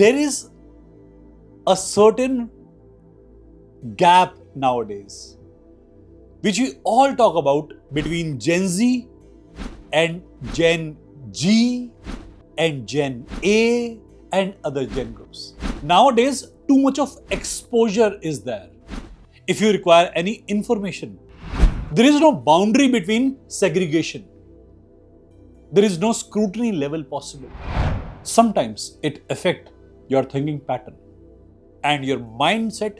There is a certain gap nowadays, which we all talk about between Gen Z and Gen G and Gen A and other gen groups. Nowadays, too much of exposure is there. If you require any information, there is no boundary between segregation. There is no scrutiny level possible. Sometimes it affects your thinking pattern and your mindset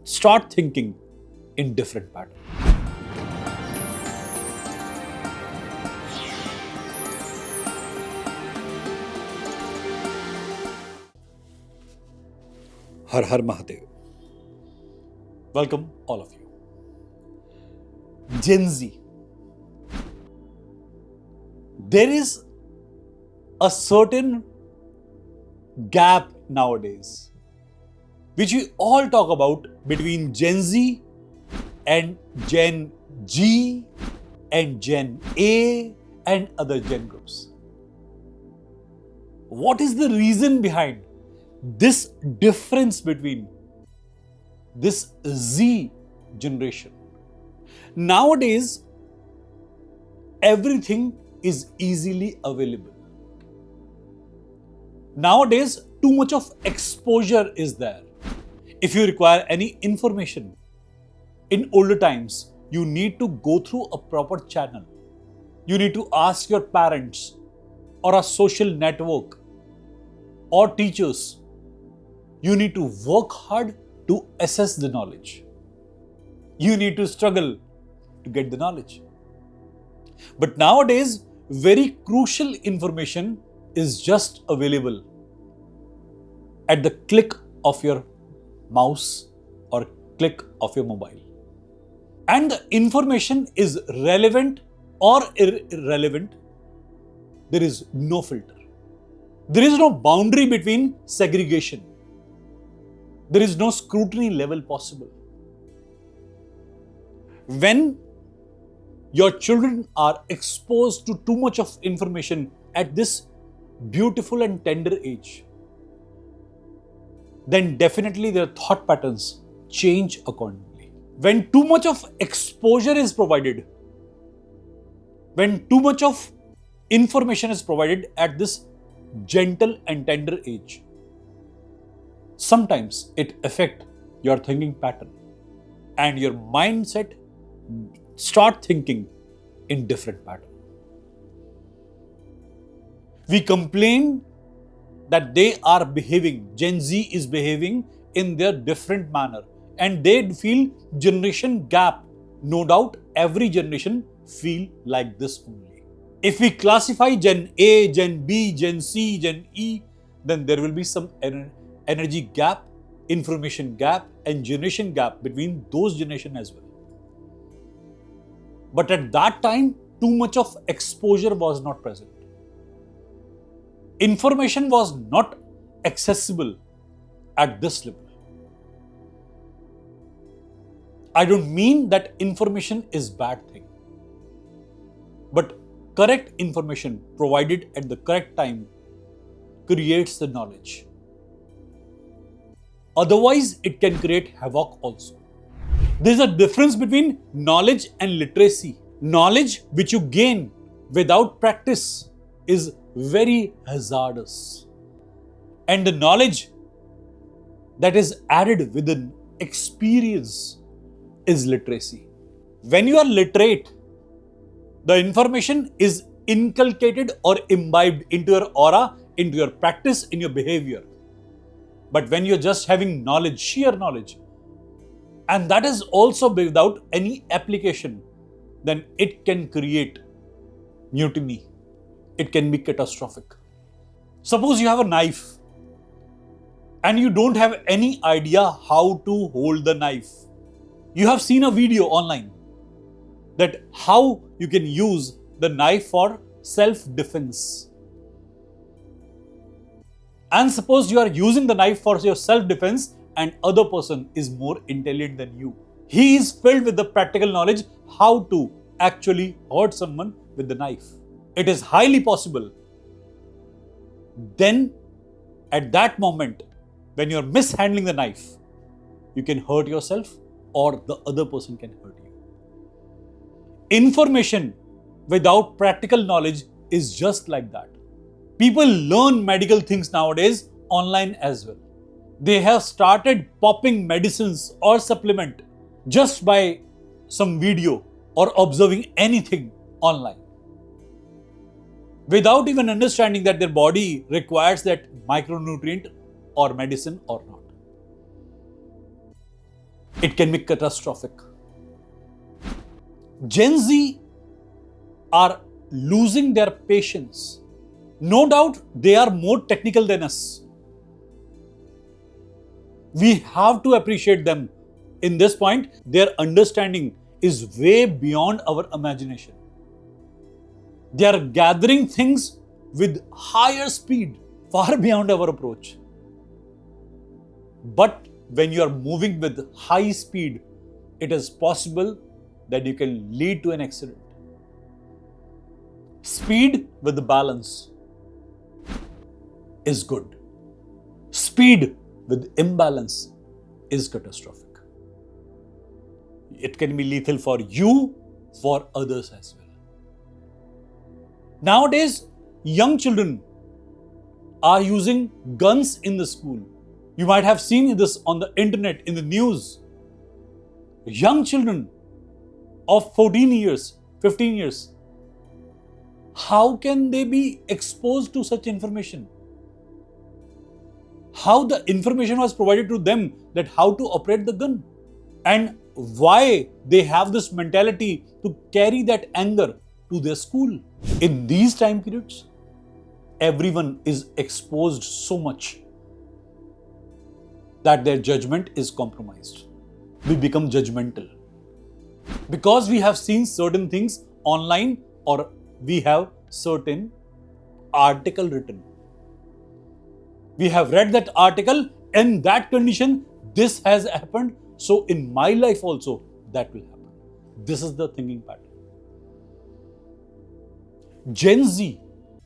start thinking in different pattern. Har Har Mahadev. Welcome all of you. Gen Z. There is a certain gap nowadays, which we all talk about between Gen Z and Gen G and Gen A and other gen groups. What is the reason behind this difference between this Z generation? Nowadays, everything is easily available. Nowadays, too much of exposure is there. If you require any information, in older times, you need to go through a proper channel. You need to ask your parents or a social network or teachers. You need to work hard to assess the knowledge. You need to struggle to get the knowledge. But nowadays, very crucial information is just available at the click of your mouse or click of your mobile. And the information is relevant or irrelevant. There is no filter. There is no boundary between segregation. There is no scrutiny level possible. When your children are exposed to too much of information at this beautiful and tender age, then definitely their thought patterns change accordingly. When too much of exposure is provided, when too much of information is provided at this gentle and tender age, sometimes it affects your thinking pattern and your mindset start thinking in different pattern. We complain that they are behaving, Gen Z is behaving in their different manner and they feel generation gap. No doubt every generation feel like this only. If we classify Gen A, Gen B, Gen C, Gen E, then there will be some energy gap, information gap and generation gap between those generations as well. But at that time, too much of exposure was not present. Information was not accessible at this level. I don't mean that information is bad thing. But correct information provided at the correct time creates the knowledge. Otherwise, it can create havoc also. There is a difference between knowledge and literacy. Knowledge which you gain without practice is very hazardous. And the knowledge that is added with an experience is literacy. When you are literate, the information is inculcated or imbibed into your aura, into your practice, in your behavior. But when you're just having knowledge, sheer knowledge, and that is also without any application, then it can create mutiny. It can be catastrophic. Suppose you have a knife and you don't have any idea how to hold the knife. You have seen a video online that how you can use the knife for self-defense. And suppose you are using the knife for your self-defense and other person is more intelligent than you. He is filled with the practical knowledge how to actually hurt someone with the knife. It is highly possible. Then At that moment, when you're mishandling the knife, you can hurt yourself or the other person can hurt you. Information without practical knowledge is just like that. People learn medical things nowadays online as well. They have started popping medicines or supplement just by some video or observing anything online, without even understanding that their body requires that micronutrient or medicine or not. It can be catastrophic. Gen Z are losing their patience. No doubt they are more technical than us. We have to appreciate them. In this point, their understanding is way beyond our imagination. They are gathering things with higher speed, far beyond our approach. But when you are moving with high speed, it is possible that you can lead to an accident. Speed with the balance is good. Speed with imbalance is catastrophic. It can be lethal for you, for others as well. Nowadays, young children are using guns in the school. You might have seen this on the internet, in the news. Young children of 14 years, 15 years. How can they be exposed to such information? How the information was provided to them that how to operate the gun, and why they have this mentality to carry that anger to their school. In these time periods, everyone is exposed so much that their judgment is compromised. We become judgmental because we have seen certain things online or we have certain article written. We have read that article, in that condition, this has happened, so in my life also that will happen. This is the thinking pattern. Gen Z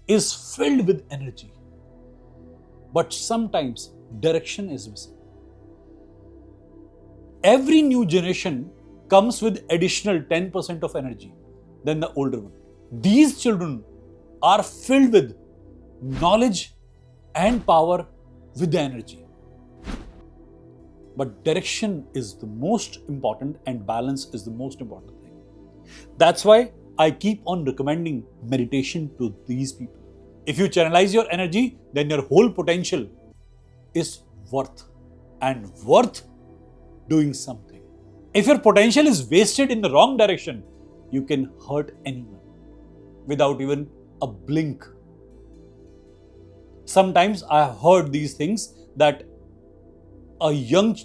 is filled with energy, but sometimes direction is missing. Every new generation comes with additional 10% of energy than the older one. These children are filled with knowledge and power with the energy. But direction is the most important and balance is the most important thing. That's why I keep on recommending meditation to these people. If you channelize your energy, then your whole potential is worth doing something. If your potential is wasted in the wrong direction, you can hurt anyone without even a blink. Sometimes I have heard these things that a young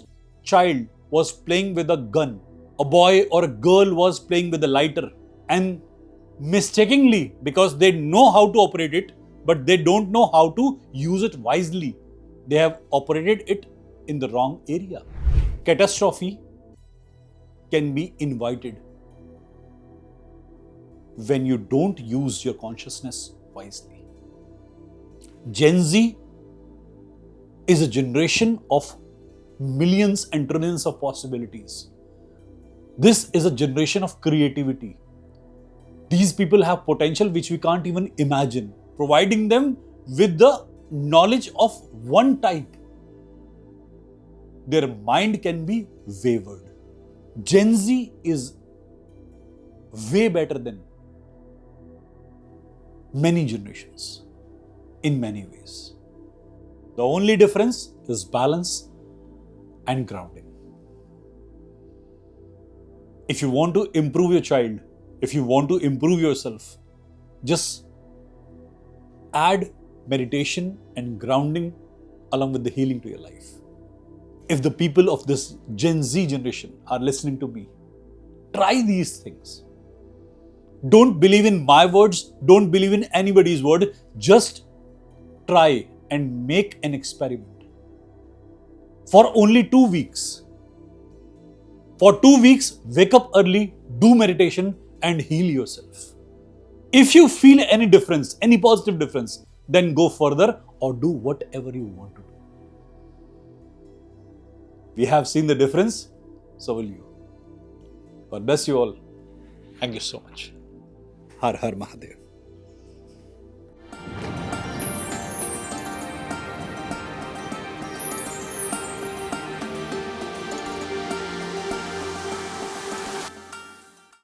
child was playing with a gun, a boy or a girl was playing with a lighter, and mistakenly, because they know how to operate it, but they don't know how to use it wisely, they have operated it in the wrong area. Catastrophe can be invited when you don't use your consciousness wisely. Gen Z is a generation of millions and trillions of possibilities. This is a generation of creativity. These people have potential which we can't even imagine. Providing them with the knowledge of one type, their mind can be wavered. Gen Z is way better than many generations in many ways. The only difference is balance and grounding. If you want to improve your child, if you want to improve yourself, just add meditation and grounding along with the healing to your life. If the people of this Gen Z generation are listening to me, try these things. Don't believe in my words, don't believe in anybody's word, just try and make an experiment. For only 2 weeks. For 2 weeks, wake up early, do meditation and heal yourself. If you feel any difference, any positive difference, then go further or do whatever you want to do. We have seen the difference, so will you. God bless you all. Thank you so much. Har Har Mahadev.